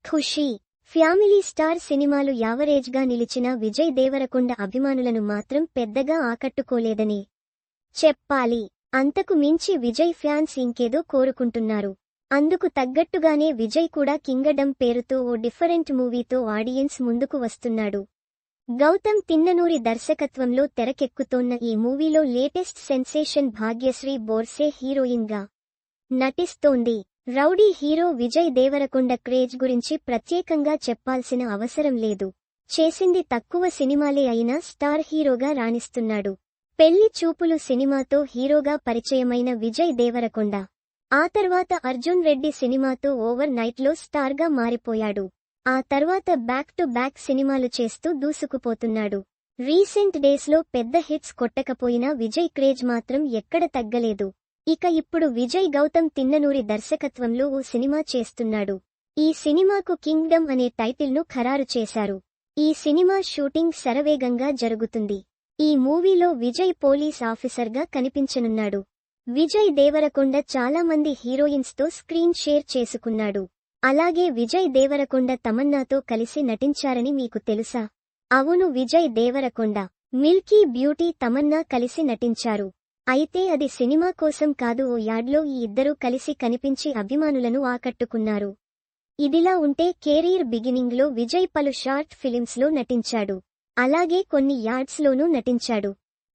ఖుషీ family star సినిమాలు యావరేజ్గా నిలిచిన విజయ్ దేవరకొండ అభిమానులను మాత్రం పెద్దగా ఆకట్టుకోలేదని చెప్పాలి. అంతకు మించి విజయ్ ఫ్యాన్స్ ఇంకేదో కోరుకుంటున్నారు. అందుకు తగ్గట్టుగానే విజయ్ కూడా కింగడమ్ పేరుతో ఓ డిఫరెంట్ మూవీతో ఆడియన్స్ ముందుకు వస్తున్నాడు. గౌతమ్ తిన్ననూరి దర్శకత్వంలో తెరకెక్కుతోన్న ఈ మూవీలో లేటెస్ట్ సెన్సేషన్ భాగ్యశ్రీ బోర్సే హీరోయిన్గా నటిస్తోంది. Rowdy hero Vijay Deverakonda craze గురించి ప్రత్యేకంగా చెప్పాల్సిన అవసరం లేదు. చేసింది తక్కువ సినిమాలే అయినా స్టార్ హీరోగా రాణిస్తున్నాడు. పెళ్లి చూపులు సినిమాతో హీరోగా పరిచయమైన విజయ్ దేవరకొండ ఆ తర్వాత అర్జున్ రెడ్డి సినిమాతో ఓవర్ నైట్లో స్టార్గా మారిపోయాడు. ఆ తర్వాత బ్యాక్ టు బ్యాక్ సినిమాలు చేస్తూ దూసుకుపోతున్నాడు. రీసెంట్ డేస్లో పెద్ద హిట్స్ కొట్టకపోయినా విజయ్ క్రేజ్ మాత్రం ఎక్కడ తగ్గలేదు. ఇక ఇప్పుడు విజయ్ గౌతమ్ తిన్ననూరి దర్శకత్వంలో ఓ సినిమా చేస్తున్నాడు. ఈ సినిమాకు కింగ్డమ్ అనే టైటిల్ను ఖరారు చేశారు. ఈ సినిమా షూటింగ్ శరవేగంగా జరుగుతుంది. ఈ మూవీలో విజయ్ పోలీస్ ఆఫీసర్గా కనిపించనున్నాడు. విజయ్ దేవరకొండ చాలా మంది హీరోయిన్స్తో స్క్రీన్ షేర్ చేసుకున్నాడు. అలాగే విజయ్ దేవరకొండ తమన్నాతో కలిసి నటించారని మీకు తెలుసా? అవును, విజయ్ దేవరకొండ, మిల్కీ బ్యూటీ తమన్నా కలిసి నటించారు. అయితే అది సినిమా కోసం కాదు, ఓ యాడ్లో ఈ ఇద్దరూ కలిసి కనిపించి అభిమానులను ఆకట్టుకున్నారు. ఇదిలా ఉంటే కెరీర్ బిగినింగ్లో విజయ్ పలు షార్ట్ ఫిలిమ్స్లో నటించాడు. అలాగే కొన్ని యాడ్స్లోనూ నటించాడు.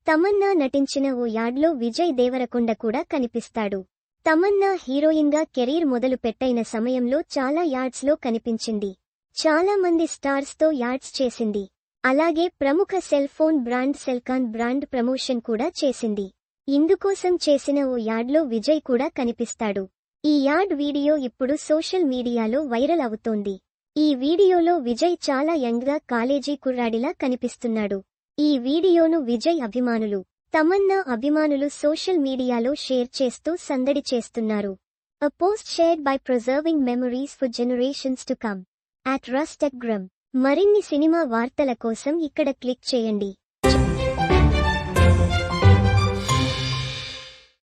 తమన్నా నటించిన ఓ యాడ్లో విజయ్ దేవరకొండ కూడా కనిపిస్తాడు. తమన్నా హీరోయిన్గా కెరీర్ మొదలు పెట్టైన సమయంలో చాలా యాడ్స్లో కనిపించింది. చాలా మంది స్టార్స్తో యాడ్స్ చేసింది. అలాగే ప్రముఖ cell phone brand Celkon brand promotion కూడా చేసింది. ఇందుకోసం చేసిన ఓ యాడ్లో విజయ్ కూడా కనిపిస్తాడు. ఈ యాడ్ వీడియో ఇప్పుడు సోషల్ మీడియాలో వైరల్ అవుతోంది. ఈ వీడియోలో విజయ్ చాలా యంగ్గా కాలేజీ కుర్రాడిలా కనిపిస్తున్నాడు. ఈ వీడియోను విజయ్ అభిమానులు, తమన్నా అభిమానులు సోషల్ మీడియాలో షేర్ చేస్తూ సందడి చేస్తున్నారు. A post shared by Preserving Memories for Generations to Come @rustagram. మరిన్ని సినిమా వార్తల కోసం ఇక్కడ క్లిక్ చేయండి.